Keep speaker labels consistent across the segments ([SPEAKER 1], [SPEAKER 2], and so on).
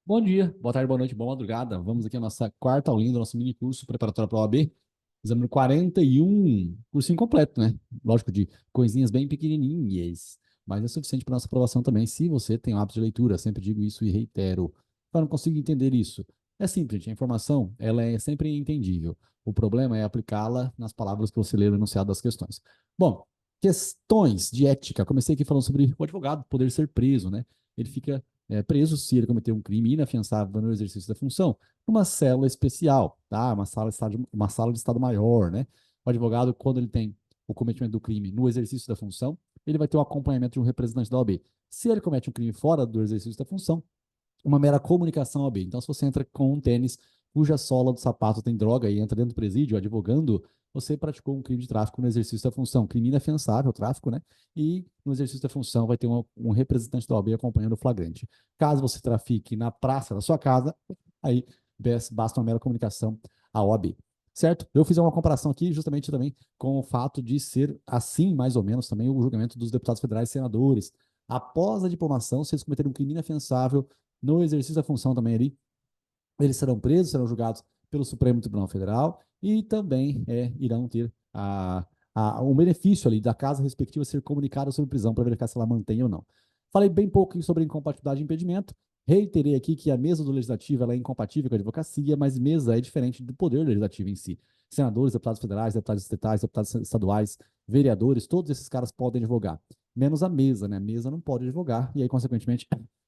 [SPEAKER 1] Bom dia, boa tarde, boa noite, boa madrugada. Vamos aqui à nossa quarta aulinha do nosso mini curso preparatório para a OAB. Exame número 41, cursinho completo, né? Lógico, de coisinhas bem pequenininhas, mas é suficiente para nossa aprovação também, se você tem o hábito de leitura. Sempre digo isso e reitero. Eu não consigo entender isso. É simples, gente. A informação, ela é sempre entendível. O problema é aplicá-la nas palavras que você lê no enunciado das questões. Bom, questões de ética. Comecei aqui falando sobre o advogado poder ser preso, né? Ele fica preso se ele cometer um crime inafiançável no exercício da função, numa célula especial, tá? Uma sala de estado maior, né? O advogado, quando ele tem o cometimento do crime no exercício da função, ele vai ter o acompanhamento de um representante da OAB. Se ele comete um crime fora do exercício da função, uma mera comunicação OAB. Então, se você entra com um tênis cuja sola do sapato tem droga e entra dentro do presídio advogando, você praticou um crime de tráfico no exercício da função. Crime inafiançável, tráfico, né? E no exercício da função vai ter um representante da OAB acompanhando o flagrante. Caso você trafique na praça da sua casa, aí basta uma mera comunicação à OAB. Certo? Eu fiz uma comparação aqui justamente também com o fato de ser assim, mais ou menos, também o julgamento dos deputados federais e senadores. Após a diplomação, se eles cometerem um crime inafiançável, no exercício da função também ali, eles serão presos, serão julgados pelo Supremo Tribunal Federal e também irão ter um benefício ali da casa respectiva ser comunicada sobre prisão para verificar se ela mantém ou não. Falei bem pouco sobre incompatibilidade e impedimento. Reiterei aqui que a mesa do legislativo ela é incompatível com a advocacia, mas mesa é diferente do poder legislativo em si. Senadores, deputados federais, deputados estatais, deputados estaduais, vereadores, todos esses caras podem advogar. Menos a mesa, né? A mesa não pode advogar, e aí, consequentemente,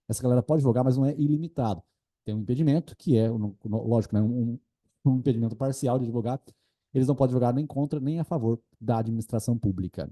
[SPEAKER 1] essa galera pode advogar, mas não é ilimitado. Tem um impedimento, que é, lógico, né, um impedimento parcial de advogar. Eles não podem advogar nem contra nem a favor da administração pública.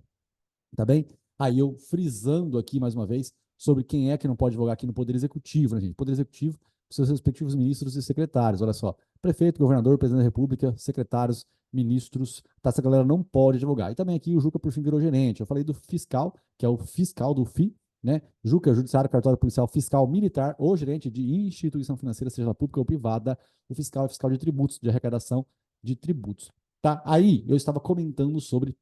[SPEAKER 1] Tá bem? Aí eu frisando aqui mais uma vez sobre quem é que não pode advogar aqui no Poder Executivo, né, gente? Poder Executivo, seus respectivos ministros e secretários. Olha só, prefeito, governador, presidente da República, secretários, ministros, tá? Essa galera não pode advogar. E também aqui o Juca, por fim, virou gerente. Eu falei do fiscal, que é o fiscal do FI, né? Juca, Judiciário, Cartório Policial, Fiscal Militar ou gerente de instituição financeira, seja ela pública ou privada. O fiscal é fiscal de tributos, de arrecadação de tributos. Tá? Aí eu estava comentando sobre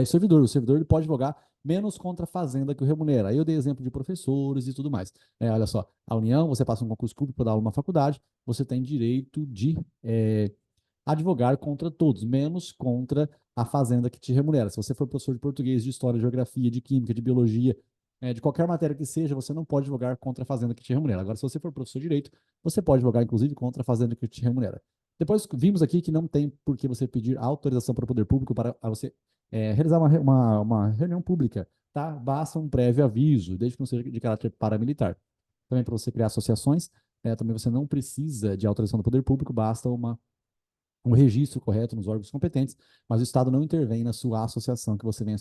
[SPEAKER 1] servidor. O servidor ele pode advogar menos contra a fazenda que o remunera. Aí eu dei exemplo de professores e tudo mais. Olha só, a União, você passa um concurso público para dar aula numa faculdade, você tem direito de advogar contra todos, menos contra a fazenda que te remunera. Se você for professor de português, de história, de geografia, de química, de biologia, de qualquer matéria que seja, você não pode advogar contra a fazenda que te remunera. Agora, se você for professor de direito, você pode advogar, inclusive, contra a fazenda que te remunera. Depois vimos aqui que não tem por que você pedir autorização para o poder público para você realizar uma reunião pública, tá? Basta um prévio aviso, desde que não seja de caráter paramilitar. Também para você criar associações, também você não precisa de autorização do poder público, basta um registro correto nos órgãos competentes, mas o Estado não intervém na sua associação que você venha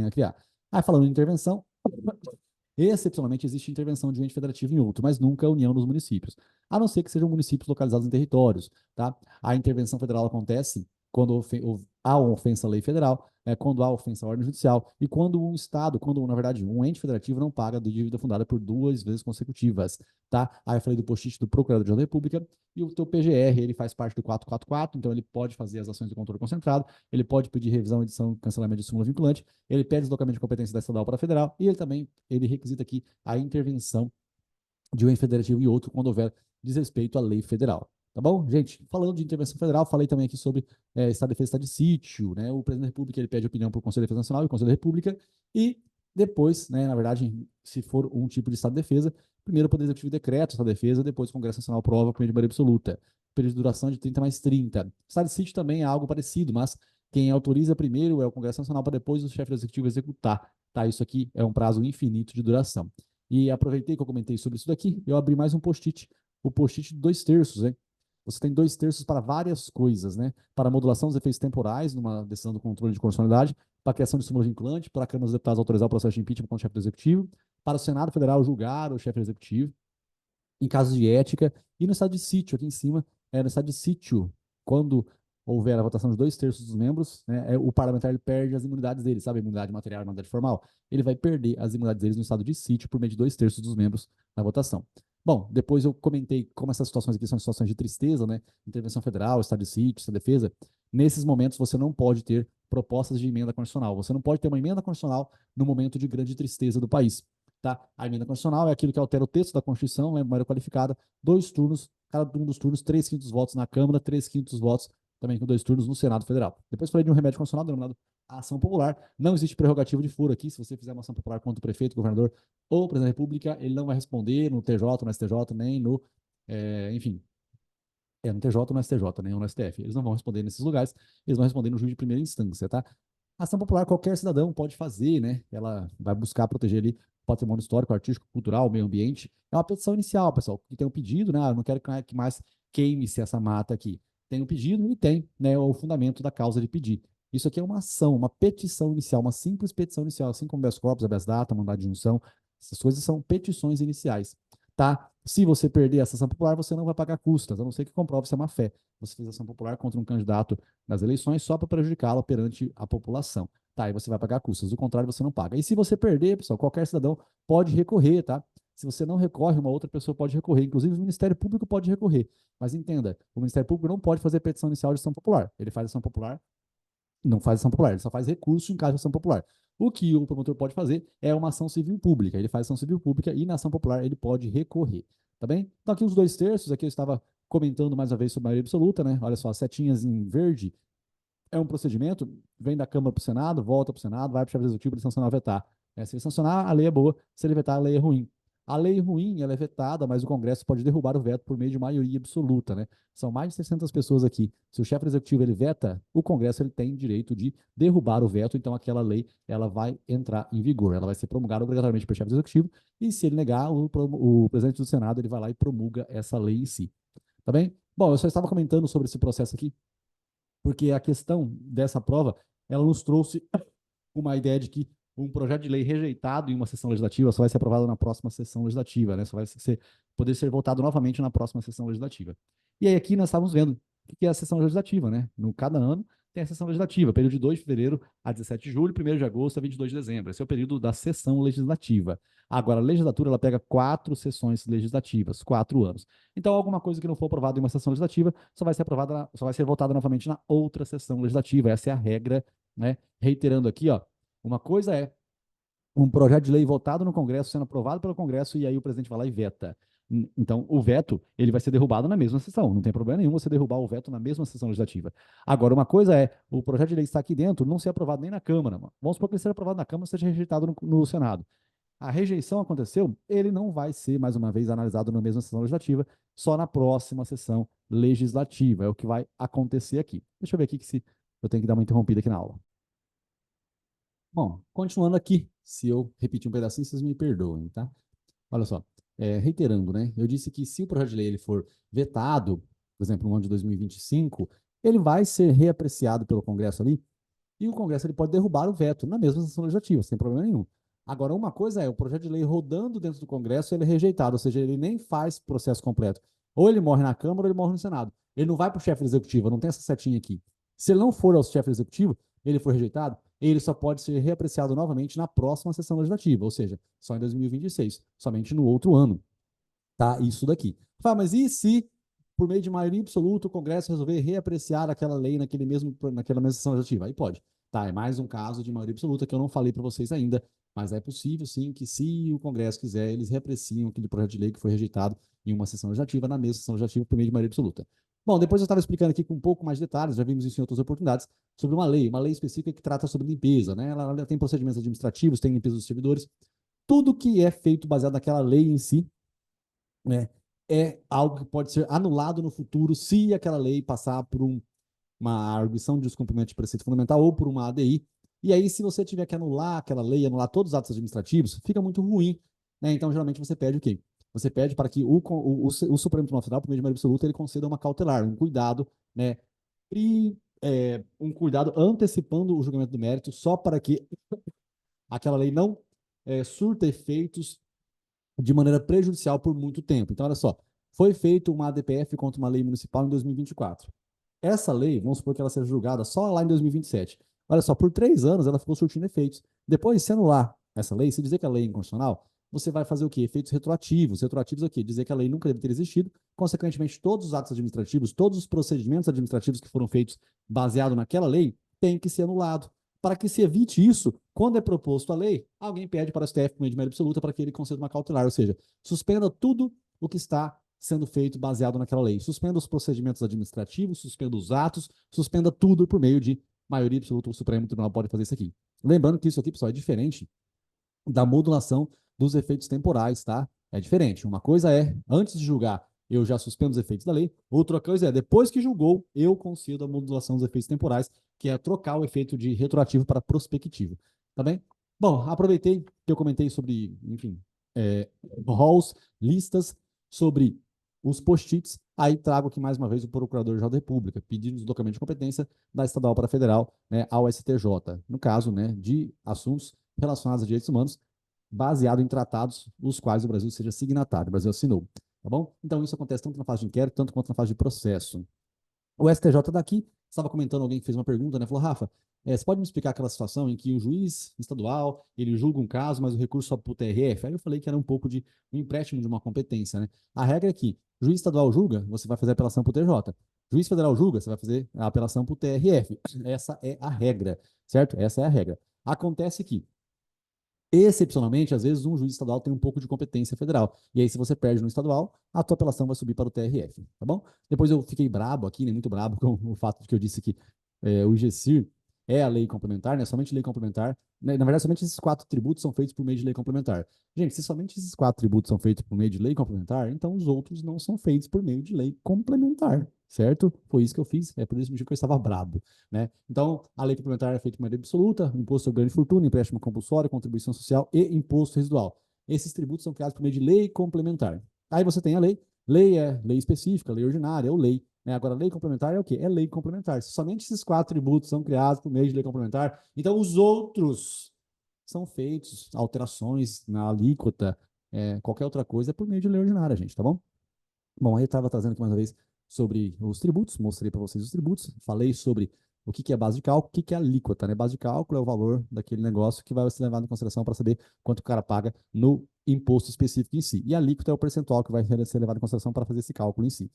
[SPEAKER 1] a criar. Aí, falando em intervenção, excepcionalmente existe intervenção de um ente federativo em outro, mas nunca a união dos municípios, a não ser que sejam municípios localizados em territórios, tá? A intervenção federal acontece quando há uma ofensa à lei federal, quando há ofensa à ordem judicial e quando um Estado, quando, na verdade, um ente federativo não paga de dívida fundada por 2 vezes consecutivas, tá? Aí eu falei do post-it do Procurador-Geral da República e o teu PGR, ele faz parte do 444, então ele pode fazer as ações de controle concentrado, ele pode pedir revisão, edição, cancelamento de súmula vinculante, ele pede deslocamento de competência da estadual para a federal e ele também ele requisita aqui a intervenção de um ente federativo e outro quando houver desrespeito à lei federal. Tá bom? Gente, falando de intervenção federal, falei também aqui sobre Estado de Defesa, Estado de Sítio, né? O presidente da República ele pede opinião para o Conselho de Defesa Nacional e o Conselho da República, e depois, né, na verdade, se for um tipo de Estado de Defesa, primeiro o Poder Executivo decreta o Estado de Defesa, depois o Congresso Nacional aprova por meio de maioria absoluta. Período de duração de 30 mais 30. Estado de Sítio também é algo parecido, mas quem autoriza primeiro é o Congresso Nacional para depois o chefe do Executivo executar. Tá? Isso aqui é um prazo infinito de duração. E aproveitei que eu comentei sobre isso daqui, eu abri mais um post-it, o post-it de 2/3, né? Você tem 2/3 para várias coisas, né? Para a modulação dos efeitos temporais, numa decisão do controle de constitucionalidade, para a criação de súmula vinculante, para a Câmara dos Deputados autorizar o processo de impeachment contra o chefe do Executivo, para o Senado Federal julgar o chefe do Executivo, em casos de ética, e no estado de sítio, aqui em cima, no estado de sítio, quando houver a votação de 2/3 dos membros, né, o parlamentar ele perde as imunidades dele, sabe? A imunidade material e a imunidade formal. Ele vai perder as imunidades deles no estado de sítio por meio de 2/3 dos membros na votação. Bom, depois eu comentei como essas situações aqui são situações de tristeza, né? Intervenção federal, estado de sítio, estado de defesa. Nesses momentos você não pode ter propostas de emenda constitucional. Você não pode ter uma emenda constitucional no momento de grande tristeza do país. tá? A emenda constitucional é aquilo que altera o texto da Constituição, é maioria qualificada, 2 turnos, cada um dos turnos, 3/5 votos na Câmara, 3/5 votos também com 2 turnos no Senado Federal. Depois falei de um remédio constitucional denominado ação popular. Não existe prerrogativa de furo aqui. Se você fizer uma ação popular contra o prefeito, governador ou presidente da República, ele não vai responder no TJ, no STJ, nem no, enfim, no TJ, no STJ, nem no STF. Eles não vão responder nesses lugares, eles vão responder no juiz de primeira instância, tá? Ação popular qualquer cidadão pode fazer, né? Ela vai buscar proteger ali o patrimônio histórico, artístico, cultural, meio ambiente. É uma petição inicial, pessoal, que tem um pedido, né? Eu não quero que mais queime-se essa mata aqui. Tem um pedido e tem, né, o fundamento da causa de pedir. Isso aqui é uma ação, uma petição inicial, uma simples petição inicial, assim como habeas corpus, habeas data, mandado de junção. Essas coisas são petições iniciais, tá? Se você perder essa ação popular, você não vai pagar custas, a não ser que comprove se é má fé. Você fez ação popular contra um candidato nas eleições só para prejudicá-lo perante a população. Tá, aí você vai pagar custas, do contrário, você não paga. E se você perder, pessoal, qualquer cidadão pode recorrer, tá? Se você não recorre, uma outra pessoa pode recorrer. Inclusive, o Ministério Público pode recorrer. Mas entenda, o Ministério Público não pode fazer petição inicial de ação popular. Ele faz ação popular, não faz ação popular, ele só faz recurso em caso de ação popular. O que o promotor pode fazer é uma ação civil pública. Ele faz ação civil pública e na ação popular ele pode recorrer. Tá bem? Então, aqui os 2/3, aqui eu estava comentando mais uma vez sobre a maioria absoluta, né? Olha só, as setinhas em verde é um procedimento, vem da Câmara para o Senado, volta para o Senado, vai para o chefe executivo, ele sancionar ou vetar. Se ele sancionar, a lei é boa, se ele vetar, a lei é ruim. A lei ruim, ela é vetada, mas o Congresso pode derrubar o veto por meio de maioria absoluta, né? São mais de 600 pessoas aqui. Se o chefe executivo ele veta, o Congresso ele tem direito de derrubar o veto, então aquela lei ela vai entrar em vigor, ela vai ser promulgada obrigatoriamente pelo chefe executivo, e se ele negar, o presidente do Senado ele vai lá e promulga essa lei em si. Tá bem? Bom, eu só estava comentando sobre esse processo aqui, porque a questão dessa prova, ela nos trouxe uma ideia de que um projeto de lei rejeitado em uma sessão legislativa só vai ser aprovado na próxima sessão legislativa, né? Só vai poder ser votado novamente na próxima sessão legislativa. E aí aqui nós estávamos vendo o que é a sessão legislativa, né? No cada ano tem a sessão legislativa, período de 2 de fevereiro a 17 de julho, 1º de agosto a 22 de dezembro. Esse é o período da sessão legislativa. Agora, a legislatura, ela pega 4 sessões legislativas, 4 anos. Então, alguma coisa que não for aprovada em uma sessão legislativa só vai ser aprovada, só vai ser votada novamente na outra sessão legislativa. Essa é a regra, né? Reiterando aqui, ó, uma coisa é um projeto de lei votado no Congresso, sendo aprovado pelo Congresso, e aí o presidente vai lá e veta. Então, o veto, ele vai ser derrubado na mesma sessão. Não tem problema nenhum você derrubar o veto na mesma sessão legislativa. Agora, uma coisa é, o projeto de lei está aqui dentro, não ser aprovado nem na Câmara. Vamos supor que ele seja aprovado na Câmara e seja rejeitado no Senado. A rejeição aconteceu, ele não vai ser, mais uma vez, analisado na mesma sessão legislativa, só na próxima sessão legislativa. É o que vai acontecer aqui. Deixa eu ver aqui que se eu tenho que dar uma interrompida aqui na aula. Bom, continuando aqui, se eu repetir um pedacinho, vocês me perdoem, tá? Olha só, reiterando, né? Eu disse que se o projeto de lei ele for vetado, por exemplo, no ano de 2025, ele vai ser reapreciado pelo Congresso ali, e o Congresso ele pode derrubar o veto na mesma sessão legislativa, sem problema nenhum. Agora, uma coisa é, o projeto de lei rodando dentro do Congresso, ele é rejeitado, ou seja, ele nem faz processo completo. Ou ele morre na Câmara, ou ele morre no Senado. Ele não vai para o chefe executivo, não tem essa setinha aqui. Se ele não for ao chefe executivo, ele foi rejeitado, ele só pode ser reapreciado novamente na próxima sessão legislativa, ou seja, só em 2026, somente no outro ano, tá? Isso daqui. Mas e se, por meio de maioria absoluta, o Congresso resolver reapreciar aquela lei naquela mesma sessão legislativa? Aí pode. Tá, é mais um caso de maioria absoluta que eu não falei para vocês ainda, mas é possível, sim, que se o Congresso quiser, eles reapreciam aquele projeto de lei que foi rejeitado em uma sessão legislativa, na mesma sessão legislativa, por meio de maioria absoluta. Bom, depois eu estava explicando aqui com um pouco mais de detalhes, já vimos isso em outras oportunidades, sobre uma lei específica que trata sobre limpeza, né? Ela tem procedimentos administrativos, tem limpeza dos servidores, tudo que é feito baseado naquela lei em si, né, é algo que pode ser anulado no futuro se aquela lei passar por uma arguição de descumprimento de preceito fundamental ou por uma ADI. E aí, se você tiver que anular aquela lei, anular todos os atos administrativos, fica muito ruim, né? Então, geralmente, você pede o quê? Você pede para que o Supremo Tribunal Federal, por meio de maioria absoluta, ele conceda uma cautelar, um cuidado, né? E um cuidado antecipando o julgamento do mérito, só para que aquela lei não surta efeitos de maneira prejudicial por muito tempo. Então, olha só, foi feita uma ADPF contra uma lei municipal em 2024. Essa lei, vamos supor que ela seja julgada só lá em 2027. Olha só, por 3 anos ela ficou surtindo efeitos. Depois, se anular essa lei, se dizer que a lei é inconstitucional, você vai fazer o quê? Efeitos retroativos. Retroativos é o quê? Dizer que a lei nunca deve ter existido. Consequentemente, todos os atos administrativos, todos os procedimentos administrativos que foram feitos baseado naquela lei, têm que ser anulados. Para que se evite isso, quando é proposto a lei, alguém pede para o STF, por meio de maioria absoluta, para que ele conceda uma cautelar, ou seja, suspenda tudo o que está sendo feito baseado naquela lei. Suspenda os procedimentos administrativos, suspenda os atos, suspenda tudo por meio de maioria absoluta. O Supremo Tribunal pode fazer isso aqui. Lembrando que isso aqui, pessoal, é diferente da modulação dos efeitos temporais, tá? É diferente. Uma coisa é, antes de julgar, eu já suspendo os efeitos da lei. Outra coisa é, depois que julgou, eu concedo a modulação dos efeitos temporais, que é trocar o efeito de retroativo para prospectivo. Tá bem? Bom, aproveitei que eu comentei sobre, enfim, halls, listas, sobre os post-its. Aí trago aqui mais uma vez o Procurador-Geral da República, pedindo deslocamento de competência da estadual para a federal, né, ao STJ, no caso, né, de assuntos relacionados a direitos humanos, baseado em tratados os quais o Brasil seja signatário, o Brasil assinou, tá bom? Então isso acontece tanto na fase de inquérito, tanto quanto na fase de processo. O STJ daqui, estava comentando, alguém que fez uma pergunta, né, falou, Rafa, você pode me explicar aquela situação em que o juiz estadual, ele julga um caso, mas o recurso sobe para o TRF? Aí eu falei que era um pouco de um empréstimo de uma competência, né? A regra é que o juiz estadual julga, você vai fazer apelação para o TJ. Juiz federal julga, você vai fazer a apelação para o TRF. Essa é a regra, certo? Essa é a regra. Acontece que excepcionalmente, às vezes um juiz estadual tem um pouco de competência federal. E aí, se você perde no estadual, a tua apelação vai subir para o TRF, tá bom? Depois eu fiquei brabo aqui, né, muito brabo com o fato de que eu disse que o IGCIR é a lei complementar, né, somente lei complementar. Né, na verdade, somente esses 4 tributos são feitos por meio de lei complementar. Gente, se somente esses 4 tributos são feitos por meio de lei complementar, então os outros não são feitos por meio de lei complementar, certo? Foi isso que eu fiz, é por isso que eu estava brabo, né? Então, a lei complementar é feita de maneira absoluta, imposto sobre grande fortuna, empréstimo compulsório, contribuição social e imposto residual. Esses tributos são criados por meio de lei complementar. Aí você tem a lei, lei é lei específica, lei ordinária ou lei, né? Agora, lei complementar é o quê? É lei complementar. Somente esses 4 tributos são criados por meio de lei complementar, então os outros são feitos alterações na alíquota, qualquer outra coisa é por meio de lei ordinária, gente, tá bom? Bom, aí eu estava trazendo aqui mais uma vez sobre os tributos, mostrei para vocês os tributos, falei sobre o que é base de cálculo, o que é alíquota, né? Base de cálculo é o valor daquele negócio que vai ser levado em consideração para saber quanto o cara paga no imposto específico em si. E a alíquota é o percentual que vai ser levado em consideração para fazer esse cálculo em si.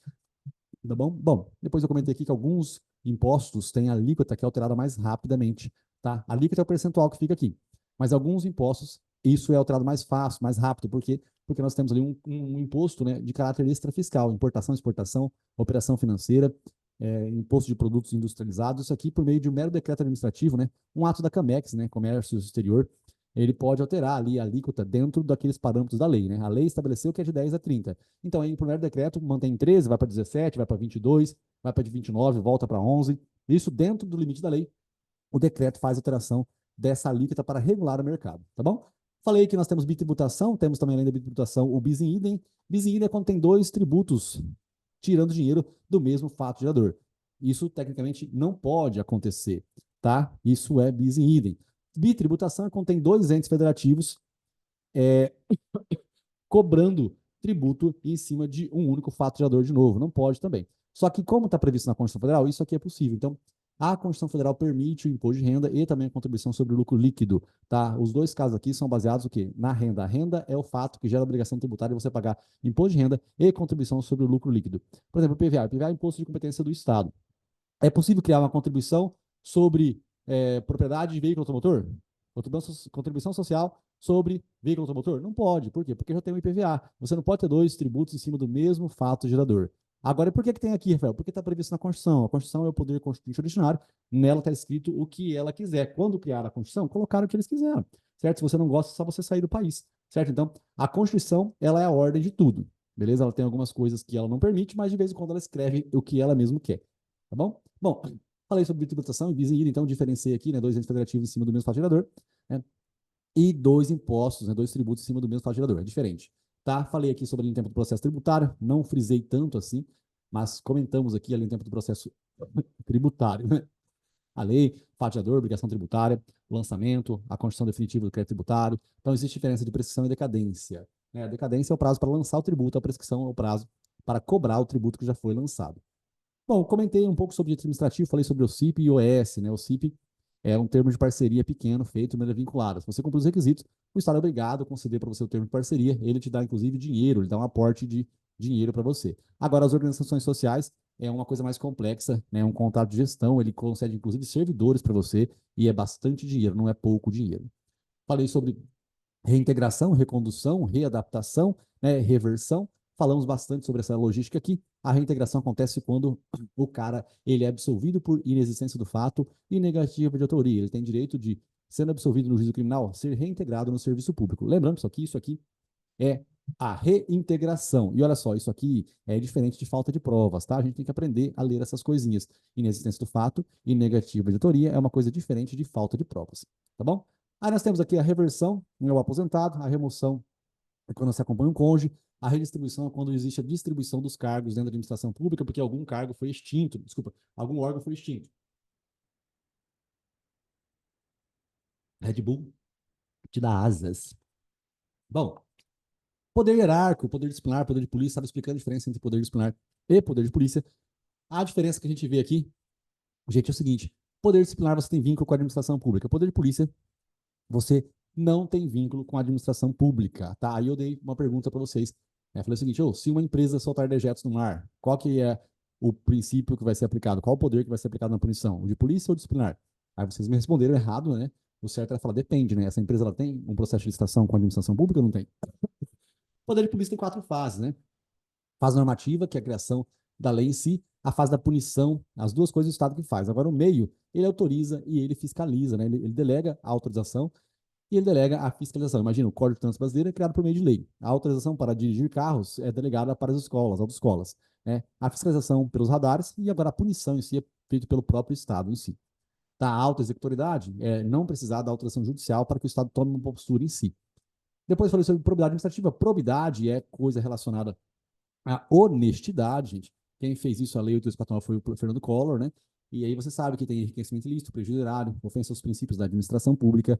[SPEAKER 1] Tá bom? Bom, depois eu comentei aqui que alguns impostos têm a alíquota que é alterada mais rapidamente, tá? A alíquota é o percentual que fica aqui. Mas alguns impostos, isso é alterado mais fácil, mais rápido, porque nós temos ali um imposto, né, de caráter extrafiscal, importação, exportação, operação financeira, imposto de produtos industrializados, isso aqui por meio de um mero decreto administrativo, né, um ato da Camex, né, Comércio Exterior, ele pode alterar ali a alíquota dentro daqueles parâmetros da lei, né? A lei estabeleceu que é de 10 a 30. Então, aí, o primeiro decreto mantém 13, vai para 17, vai para 22, vai para 29, volta para 11. Isso dentro do limite da lei, o decreto faz alteração dessa alíquota para regular o mercado, tá bom? Falei que nós temos bitributação, temos também além da bitributação o bis in idem. Bis in idem é quando tem 2 tributos tirando dinheiro do mesmo fato gerador. Isso tecnicamente não pode acontecer, tá? Isso é bis in idem. Bitributação é quando tem 2 entes federativos é, cobrando tributo em cima de um único fato gerador de novo. Não pode também. Só que, como está previsto na Constituição Federal, isso aqui é possível. Então, a Constituição Federal permite o imposto de renda e também a contribuição sobre o lucro líquido. Tá? Os dois casos aqui são baseados no quê? Na renda. A renda é o fato que gera a obrigação tributária de você pagar imposto de renda e contribuição sobre o lucro líquido. Por exemplo, o PVA. O PVA é imposto de competência do Estado. É possível criar uma contribuição sobre propriedade de veículo automotor? Contribuição social sobre veículo automotor? Não pode. Por quê? Porque já tem o IPVA. Você não pode ter 2 tributos em cima do mesmo fato gerador. Agora, por que tem aqui, Rafael? Porque está previsto na Constituição. A Constituição é o poder constituinte originário. Nela está escrito o que ela quiser. Quando criaram a Constituição, colocaram o que eles quiseram. Certo? Se você não gosta, é só você sair do país. Certo? Então, a Constituição, ela é a ordem de tudo. Beleza? Ela tem algumas coisas que ela não permite, mas de vez em quando ela escreve o que ela mesmo quer. Tá bom? Bom, falei sobre tributação e bis in idem, então diferenciei aqui, né, 2 entes federativos em cima do mesmo fato gerador, né, e 2 impostos, né, 2 tributos em cima do mesmo fato gerador, é diferente. Tá? Falei aqui sobre a linha do tempo do processo tributário, não frisei tanto assim, mas comentamos aqui a linha do tempo do processo tributário, né? A lei, fato gerador, obrigação tributária, lançamento, a constituição definitiva do crédito tributário. Então, existe diferença de prescrição e decadência. Né? A decadência é o prazo para lançar o tributo, a prescrição é o prazo para cobrar o tributo que já foi lançado. Bom, comentei um pouco sobre direito administrativo, falei sobre o CIP e o OS, né? O CIP é um termo de parceria pequeno feito de maneira vinculada. Se você cumprir os requisitos, o Estado é obrigado a conceder para você o termo de parceria. Ele te dá, inclusive, dinheiro, ele dá um aporte de dinheiro para você. Agora, as organizações sociais, é uma coisa mais complexa, né? Um contrato de gestão, ele concede inclusive servidores para você e é bastante dinheiro, não é pouco dinheiro. Falei sobre reintegração, recondução, readaptação, né, reversão. Falamos bastante sobre essa logística aqui. A reintegração acontece quando o cara ele é absolvido por inexistência do fato e negativa de autoria. Ele tem direito de, sendo absolvido no juízo criminal, ser reintegrado no serviço público. Lembrando, isso aqui é a reintegração. E olha só, isso aqui é diferente de falta de provas, tá? A gente tem que aprender a ler essas coisinhas. Inexistência do fato e negativa de autoria é uma coisa diferente de falta de provas, tá bom? Aí nós temos aqui a reversão, é o aposentado, a remoção é quando você acompanha um cônjuge, a redistribuição é quando existe a distribuição dos cargos dentro da administração pública, porque algum cargo foi extinto, desculpa, algum órgão foi extinto. Red Bull te dá asas. Bom, poder hierárquico, poder disciplinar, poder de polícia, sabe explicando a diferença entre poder disciplinar e poder de polícia. A diferença que a gente vê aqui, gente, é o seguinte: poder disciplinar você tem vínculo com a administração pública, poder de polícia você não tem vínculo com a administração pública, tá? Aí eu dei uma pergunta para vocês. Falei o seguinte: se uma empresa soltar dejetos no mar, qual que é o princípio que vai ser aplicado? Qual o poder que vai ser aplicado na punição? O de polícia ou disciplinar? Aí vocês me responderam errado, né? O certo é falar, depende, né? Essa empresa ela tem um processo de licitação com a administração pública ou não tem? O poder de polícia tem 4 fases, né? Fase normativa, que é a criação da lei em si, a fase da punição, as duas coisas do Estado que faz. Agora, o meio, ele autoriza e ele fiscaliza, né? Ele delega a autorização e ele delega a fiscalização. Imagina, o Código de Trânsito Brasileiro é criado por meio de lei. A autorização para dirigir carros é delegada para as escolas, autoescolas. Né? A fiscalização pelos radares e agora a punição em si é feita pelo próprio Estado em si. Da alta executoridade é não precisar da autorização judicial para que o Estado tome uma postura em si. Depois falei sobre probidade administrativa. Probidade é coisa relacionada à honestidade, gente. Quem fez isso, a Lei 8.249, foi o Fernando Collor, né? E aí você sabe que tem enriquecimento ilícito, prejuízo erário, ofensa aos princípios da administração pública.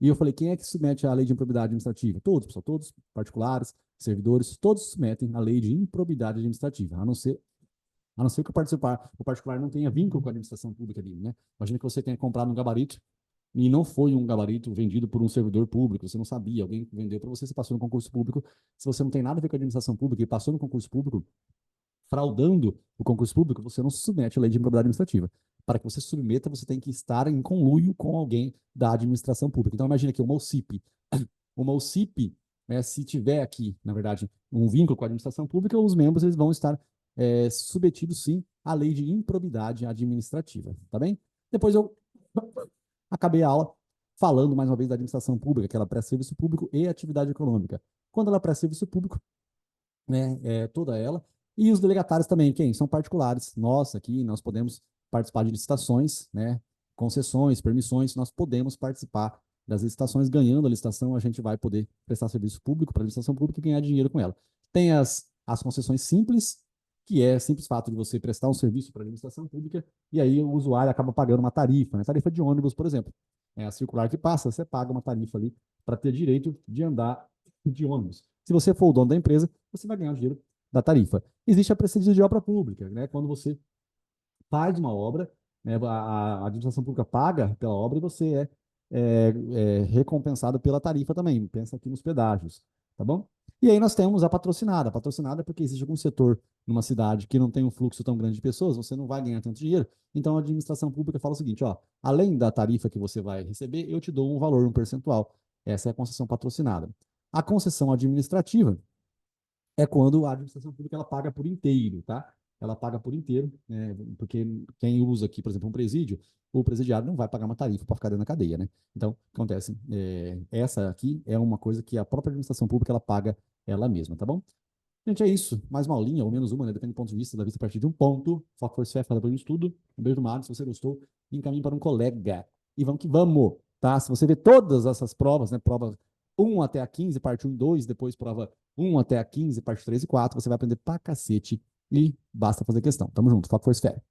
[SPEAKER 1] E eu falei, quem é que submete à lei de improbidade administrativa? Todos, pessoal, todos, particulares, servidores, todos submetem à lei de improbidade administrativa, a não ser que o particular não tenha vínculo com a administração pública ali, né? Imagina que você tenha comprado um gabarito e não foi um gabarito vendido por um servidor público, você não sabia, alguém vendeu para você, você passou no concurso público. Se você não tem nada a ver com a administração pública e passou no concurso público, fraudando o concurso público, você não se submete à lei de improbidade administrativa. Para que você se submeta, você tem que estar em conluio com alguém da administração pública. Então, imagina aqui uma OCIP. Uma OCIP, né, se tiver aqui, na verdade, um vínculo com a administração pública, os membros eles vão estar submetidos, sim, à lei de improbidade administrativa. Tá bem? Depois eu acabei a aula falando mais uma vez da administração pública, que ela presta serviço público e atividade econômica. Quando ela presta serviço público, né, toda ela, e os delegatários também, quem? São particulares. Nós aqui, nós podemos participar de licitações, né, concessões, permissões, nós podemos participar das licitações. Ganhando a licitação, a gente vai poder prestar serviço público para a licitação pública e ganhar dinheiro com ela. Tem as concessões simples, que é simples fato de você prestar um serviço para a administração pública, e aí o usuário acaba pagando uma tarifa, né? Tarifa de ônibus, por exemplo. É a circular que passa, você paga uma tarifa ali para ter direito de andar de ônibus. Se você for o dono da empresa, você vai ganhar o dinheiro da tarifa. Existe a precedência de obra pública, né? Quando você faz uma obra, né, a administração pública paga pela obra e você é recompensado pela tarifa também. Pensa aqui nos pedágios, tá bom? E aí nós temos a patrocinada. A patrocinada é porque existe algum setor numa cidade que não tem um fluxo tão grande de pessoas, você não vai ganhar tanto dinheiro. Então a administração pública fala o seguinte, ó, além da tarifa que você vai receber, eu te dou um valor, um percentual. Essa é a concessão patrocinada. A concessão administrativa é quando a administração pública ela paga por inteiro, tá? Ela paga por inteiro, né? Porque quem usa aqui, por exemplo, um presídio, o presidiário não vai pagar uma tarifa para ficar dentro da cadeia, né? Então, acontece, essa aqui é uma coisa que a própria administração pública ela paga ela mesma, tá bom? Gente, é isso. Mais uma aulinha, ou menos uma, né? Depende do ponto de vista, da vista a partir de um ponto. Foco Force Fé, fala para gente tudo. Um beijo do Mário, se você gostou, encaminhe para um colega. E vamos que vamos, tá? Se você vê todas essas provas, né? Prova 1 até a 15, parte 1 e 2, depois prova 1 até a 15, parte 3 e 4, você vai aprender pra cacete e basta fazer questão. Tamo junto, Foco Force Fé.